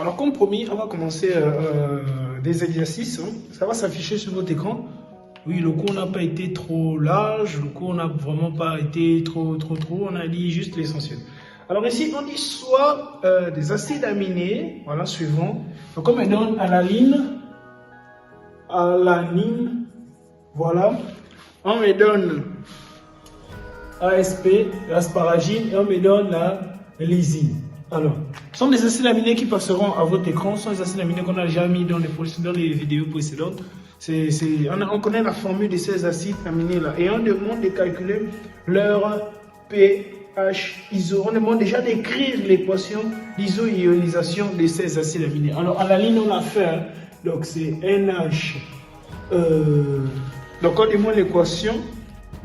Alors comme promis, on va commencer des exercices. Hein. Ça va s'afficher sur votre écran. Oui, le cours n'a pas été trop large, le cours n'a vraiment pas été trop. On a dit juste l'essentiel. Alors ici, on dit soit des acides aminés, voilà, suivant. Donc on me donne alanine, voilà. On me donne ASP, l'asparagine, et on me donne la lysine. Alors, ce sont des acides aminés qui passeront à votre écran, ce sont des acides aminés qu'on a déjà mis dans les vidéos précédentes. On connaît la formule de ces acides aminés là et on demande de calculer leur pH iso. On demande déjà d'écrire l'équation d'iso-ionisation de ces acides aminés. Alors, à la ligne, on a fait, hein, donc c'est NH. Donc, on demande l'équation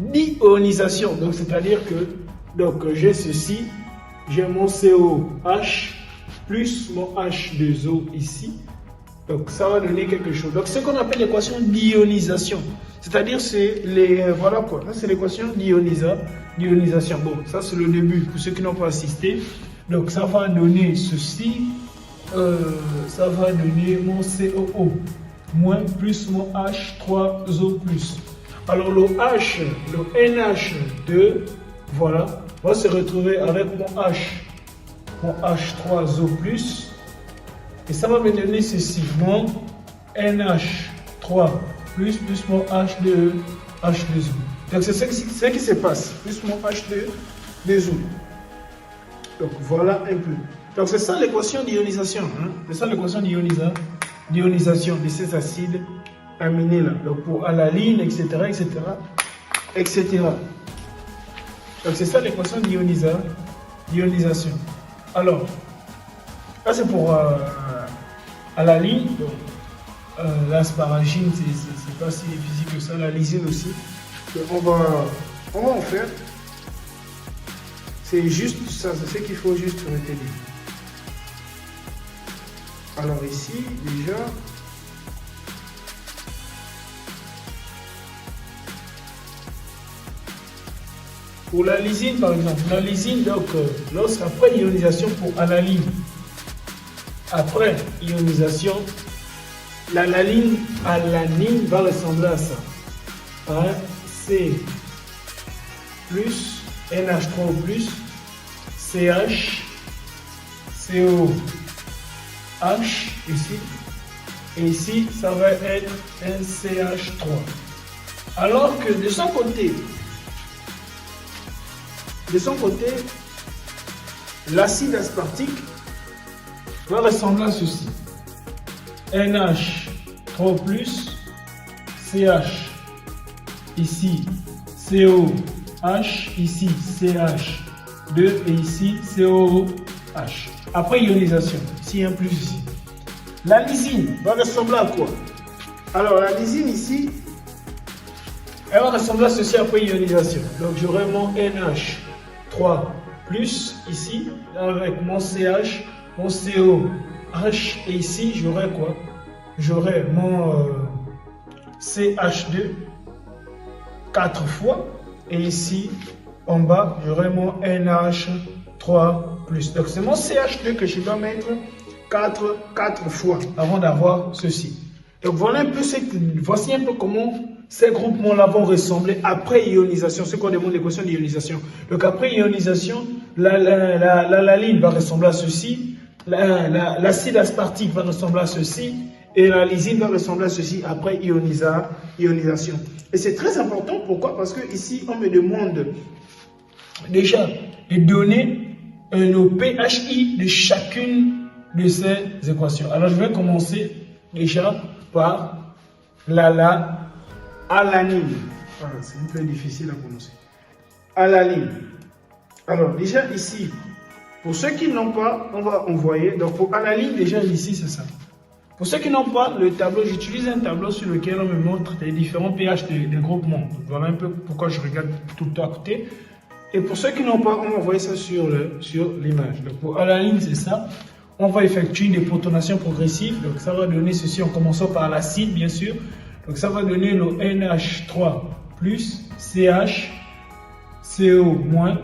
d'ionisation. Donc, c'est-à-dire que j'ai ceci. J'ai mon COH plus mon H2O ici. Donc ça va donner quelque chose. Donc ce qu'on appelle l'équation d'ionisation. C'est-à-dire c'est voilà quoi. Là c'est l'équation d'ionisation. Bon, ça c'est le début pour ceux qui n'ont pas assisté. Donc ça va donner ceci. Ça va donner mon COO moins plus mon H3O plus. Alors le H, le NH2, voilà. On va se retrouver avec mon H3O+, et ça va me donner ceci, mon NH3+, plus mon H2O. Donc c'est ce qui se passe, plus mon H2O. Donc voilà un peu. Donc c'est ça l'équation d'ionisation, hein? C'est ça l'équation d'ionisation de ces acides aminés là. Donc pour alaline, etc. Donc c'est ça l'équation d'ionisation. Alors, là c'est pour alaline, l'asparagine c'est pas si difficile que ça, la lysine aussi. Donc, on va en faire. C'est juste ça, c'est ce qu'il faut juste retenir. Alors ici, déjà, pour la lysine, par exemple, la lysine, donc, lorsqu'après ionisation pour alaline, après ionisation, l'alanine va ressembler à ça. Hein? C plus NH3 plus CH, CO, H ici, et ici, ça va être un CH3. Alors que de son côté, l'acide aspartique va ressembler à ceci. NH3+, CH, ici COH, ici CH2 et ici COH. Après ionisation, ici un plus ici. La lysine va ressembler à quoi? Alors la lysine ici, elle va ressembler à ceci après ionisation. Donc j'aurai mon NH3 plus ici, avec mon CH, mon COH, et ici j'aurai quoi? J'aurai mon CH2 4 fois, et ici en bas j'aurai mon NH3 plus. Donc c'est mon CH2 que je dois mettre 4 fois avant d'avoir ceci. Donc voilà un peu voici un peu comment ces groupements-là vont ressembler après ionisation, ce qu'on demande l'équation d'ionisation. Donc après ionisation, l'alanine va ressembler à ceci, l'acide aspartique va ressembler à ceci, et la lysine va ressembler à ceci après ionisation. Et c'est très important, pourquoi? Parce que ici, on me demande déjà de donner le pHI de chacune de ces équations. Alors je vais commencer déjà par l'alanine. Voilà, c'est un peu difficile à prononcer. Alanine. Alors déjà ici, pour ceux qui n'ont pas, on va envoyer. Donc pour alanine, déjà ici c'est ça. Pour ceux qui n'ont pas le tableau, j'utilise un tableau sur lequel on me montre les différents pH des groupements. Donc, voilà un peu pourquoi je regarde tout à côté. Et pour ceux qui n'ont pas, on va envoyer ça sur l'image. Donc pour alanine, c'est ça. On va effectuer une déprotonation progressive. Donc ça va donner ceci en commençant par l'acide, bien sûr. Donc ça va donner le NH3 plus CH, CO moins,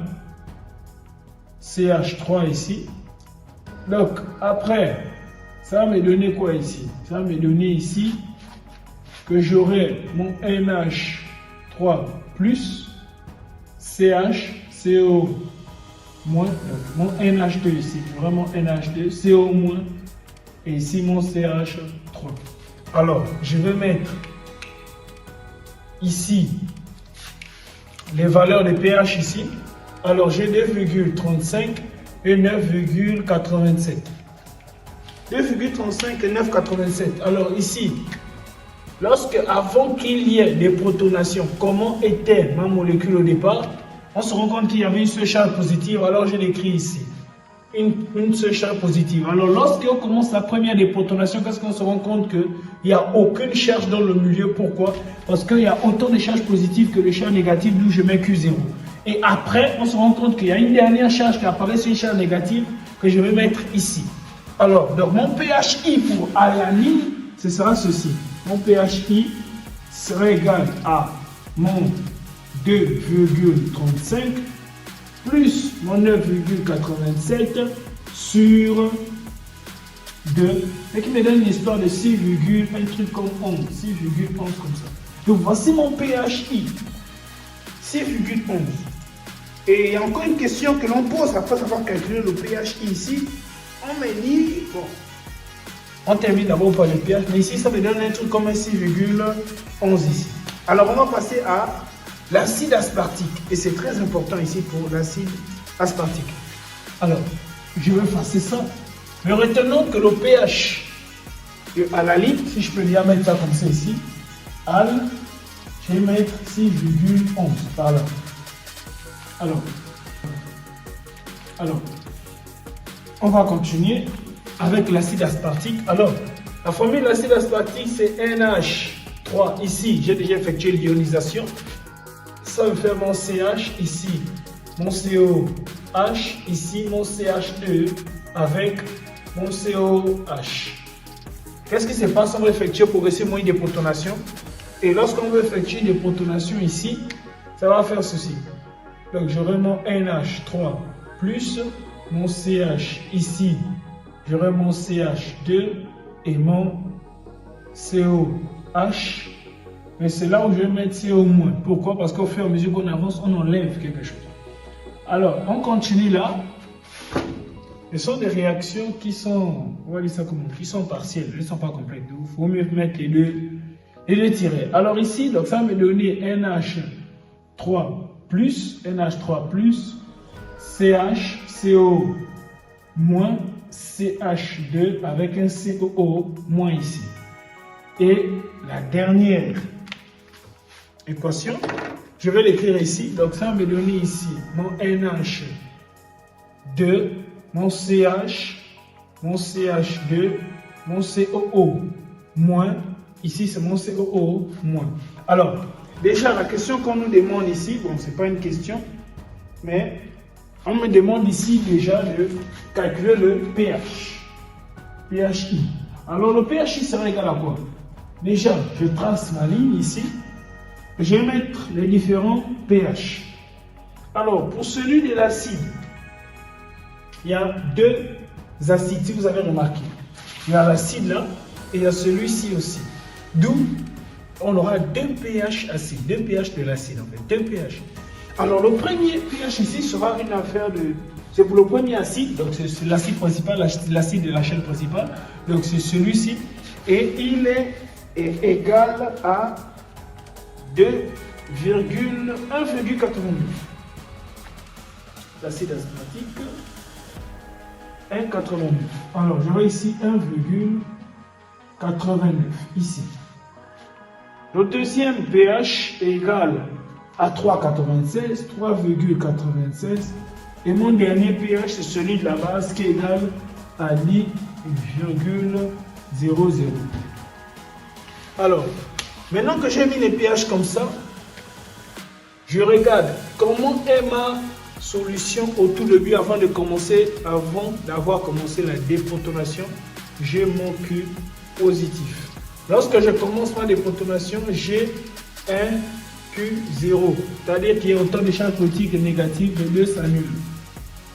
CH3 ici. Donc après, Ça va me donner quoi ici? Ça va me donner ici que j'aurai mon NH3 plus CHCO moins, mon NH2 ici, vraiment NH2, CO moins, et ici mon CH3. Alors, je vais mettre ici les valeurs de pH ici. Alors, j'ai 2,35 et 9,87. 2,35 et 9,87. Alors, ici, avant qu'il y ait des protonations, comment était ma molécule au départ? On se rend compte qu'il y avait une seule charge positive, alors je l'écris ici. Une seule charge positive. Alors, lorsqu'on commence la première déprotonation, qu'est-ce qu'on se rend compte qu'il n'y a aucune charge dans le milieu? Pourquoi? Parce qu'il y a autant de charges positives que de charges négatives, d'où je mets Q0. Et après, on se rend compte qu'il y a une dernière charge qui apparaît sur une charge négative que je vais mettre ici. Alors, donc mon pHI pour alanine, ce sera ceci. Mon pHI sera égal à mon 2,35 plus mon 9,87 sur 2, et qui me donne une histoire de 6, un truc comme 11, 6,11 comme ça. Donc voici mon pHI, 6,11. Et il y a encore une question que l'on pose après avoir calculé le pHI ici. On me dit, bon, on termine d'abord par le pH, mais ici ça me donne un truc comme un 6,11 ici. Alors on va passer à l'acide aspartique, et c'est très important ici pour l'acide aspartique. Alors, je vais effacer ça, mais retenons que le pH de alaline, si je peux bien mettre ça comme ça ici, je vais mettre 6,11 par là. Alors, on va continuer avec l'acide aspartique. Alors, la formule de l'acide aspartique, c'est NH3. Ici, j'ai déjà effectué l'ionisation. Ça va faire mon CH ici, mon COH, ici mon CH2 avec mon COH. Qu'est-ce qui se passe? On va effectuer progressivement une déprotonation. Et lorsqu'on veut effectuer une déprotonation ici, ça va faire ceci. Donc j'aurai mon NH3 plus mon CH ici, j'aurai mon CH2 et mon COH. Mais c'est là où je vais mettre CO-. Pourquoi? Parce qu'au fur et à mesure qu'on avance, on enlève quelque chose. Alors, on continue là. Ce sont des réactions qui sont, on va dire ça comment, qui sont partielles, elles ne sont pas complètes. Il faut mieux mettre les deux tirets. Alors ici, donc ça va me donner NH3 plus, CHCO moins, CH2 avec un COO moins ici. Et la dernière équation, je vais l'écrire ici. Donc ça va me donner ici mon NH2, mon CH, mon CH2, mon COO moins. Ici, c'est mon COO moins. Alors, déjà, la question qu'on nous demande ici, bon, ce n'est pas une question, mais on me demande ici déjà de calculer le pH. pHI. Alors, le pHI sera égal à quoi? Déjà, je trace ma ligne ici. Je vais mettre les différents pH. Alors, pour celui de l'acide, il y a deux acides, si vous avez remarqué. Il y a l'acide là, et il y a celui-ci aussi. D'où on aura deux pH acides, deux pH de l'acide en fait, deux pH. Alors, le premier pH ici sera une affaire de... C'est pour le premier acide, donc c'est l'acide principal, l'acide de la chaîne principale. Donc, c'est celui-ci. Et il est égal à 1,89. L'acide aspartique, 1,89. Alors, j'aurai ici 1,89 ici. Le deuxième pH est égal à 3,96, 3,96. Et mon dernier pH, c'est celui de la base qui est égal à 10,00. Alors, maintenant que j'ai mis les pH comme ça, je regarde comment est ma solution au tout début avant d'avoir commencé la déprotonation. J'ai mon Q positif. Lorsque je commence ma déprotonation, j'ai un Q0, c'est-à-dire qu'il y a autant de charges positives que négatives, les deux s'annulent.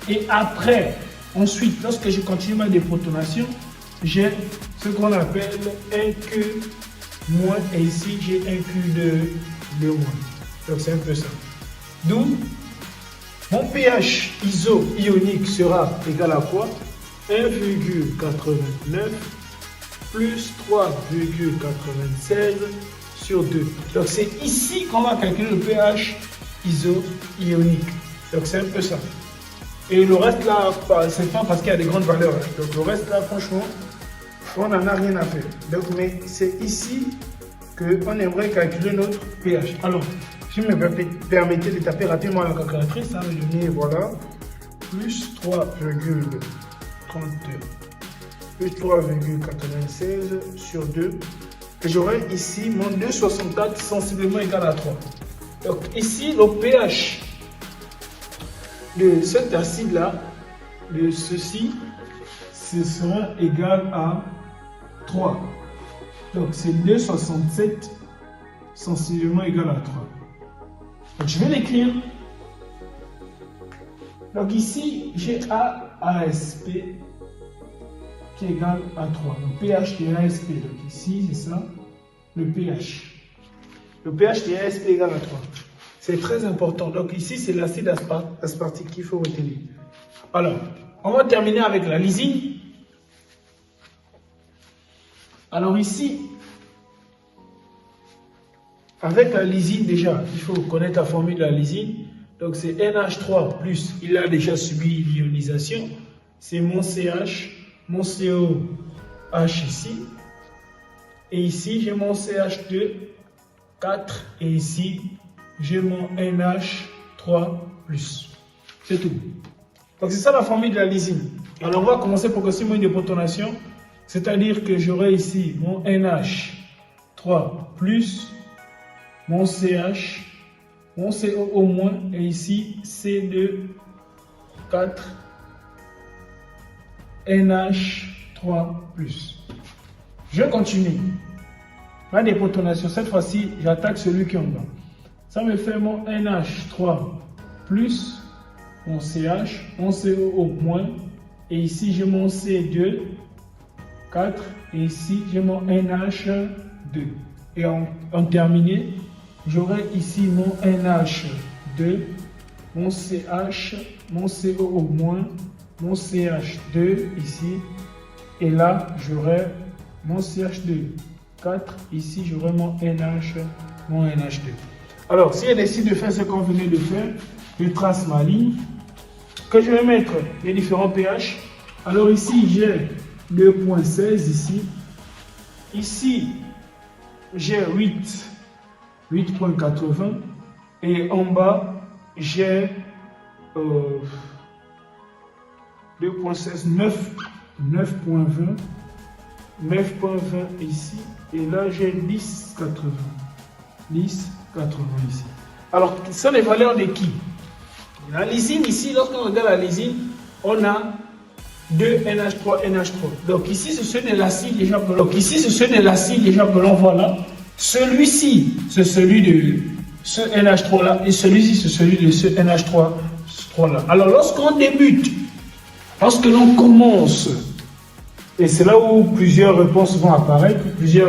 Et après, ensuite, lorsque je continue ma déprotonation, j'ai ce qu'on appelle un Q moins et ici j'ai un Q de moins. Donc c'est un peu ça. D'où mon pH iso-ionique sera égal à quoi? 1,89 plus 3,96 sur 2. Donc c'est ici qu'on va calculer le pH iso-ionique. Donc c'est un peu ça. Et le reste là, c'est pas parce qu'il y a des grandes valeurs. Donc le reste là, franchement, on n'en a rien à faire. Donc, mais c'est ici qu'on aimerait calculer notre pH. Alors, si vous me permettez de taper rapidement la calculatrice, hein, je mets voilà, plus 3,32 plus 3,96 sur 2. Et j'aurai ici mon 2,64 sensiblement égal à 3. Donc ici, le pH de cet acide-là, de ceci, ce sera égal à 3. Donc c'est 2,67 sensiblement égal à 3. Donc je vais l'écrire. Donc ici, j'ai ASP qui est égal à 3. Donc pH de ASP. Donc ici, c'est ça, le pH. Le pH de ASP est égal à 3. C'est très important. Donc ici, c'est l'acide aspartique qu'il faut retenir. Alors, on va terminer avec la lysine. Alors ici, avec la lysine déjà, il faut connaître la formule de la lysine. Donc c'est NH3 plus, il a déjà subi l'ionisation. C'est mon CH, mon COH ici. Et ici, j'ai mon CH2, 4. Et ici, j'ai mon NH3 plus. C'est tout. Donc c'est ça la formule de la lysine. Alors on va commencer progressivement une déprotonation. C'est-à-dire que j'aurai ici mon NH3 plus, mon CH, mon CO- et ici C2, 4, NH3 plus. Je continue. Ma déprotonation, cette fois-ci, j'attaque celui qui est en bas. Ça me fait mon NH3 plus, mon CH, mon CO-, et ici j'ai mon C2, 4, et ici j'ai mon NH2. Et en terminé, j'aurai ici mon NH2, mon CH, mon CO-, mon CH2 ici, et là j'aurai mon CH2, 4, ici j'aurai mon NH2. Alors, si je décide de faire ce qu'on venait de faire, je trace ma ligne, que je vais mettre les différents pH. Alors ici, j'ai 2,16 ici. Ici, j'ai 8,80. Et en bas, j'ai 2,16, 9,20. 9,20 ici. Et là, j'ai 10,80. 10,80 ici. Alors, ce sont les valeurs de qui? La lysine ici, lorsqu'on regarde la lysine, on a 2 NH3, NH3. Donc ici, c'est ceux de l'acide déjà que l'on voit là. Celui-ci, c'est celui de ce NH3 là. Et celui-ci, c'est celui de ce NH3 là. Alors, lorsqu'on débute, lorsque l'on commence, et c'est là où plusieurs réponses vont apparaître,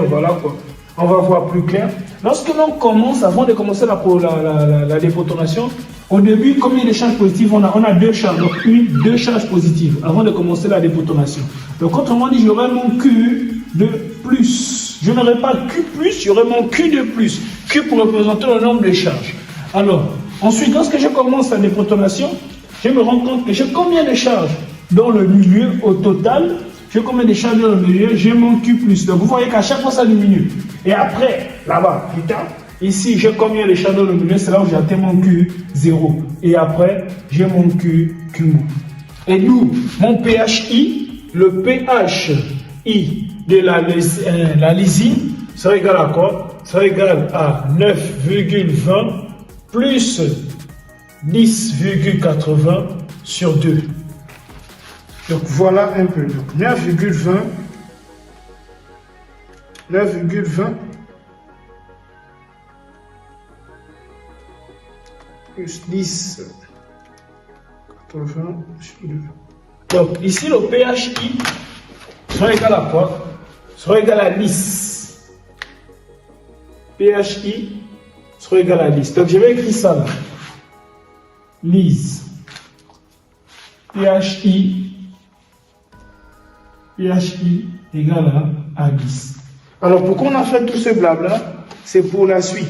voilà quoi. On va voir plus clair. Lorsque l'on commence, avant de commencer la déprotonation, au début, comme il y a des charges positives, on a deux charges, donc deux charges positives avant de commencer la déprotonation. Donc autrement dit, j'aurai mon Q de plus. Je n'aurai pas Q plus, j'aurai mon Q de plus. Q pour représenter le nombre de charges. Alors, ensuite, lorsque je commence la déprotonation, je me rends compte que j'ai combien de charges dans le milieu au total. J'ai combien de charges dans le milieu? J'ai mon Q plus. Donc vous voyez qu'à chaque fois ça diminue. Et après, là-bas, plus tard, ici j'ai combien de charges dans le milieu? C'est là où j'atteins mon Q 0. Et après, j'ai mon Q. Et nous, mon pHI, le pHI de la lysine sera égal à quoi? Sera égal à 9,20 plus 10,80 sur 2. Donc voilà un peu. Donc 9,20 plus 10,80 sur 2. Donc ici le pHI sera égal à quoi? Sera égal à 10. PHI sera égal à 10. Donc je vais écrire ça là. Lise. PHI égale à 10. Alors pourquoi on a fait tout ce blabla? C'est pour la suite.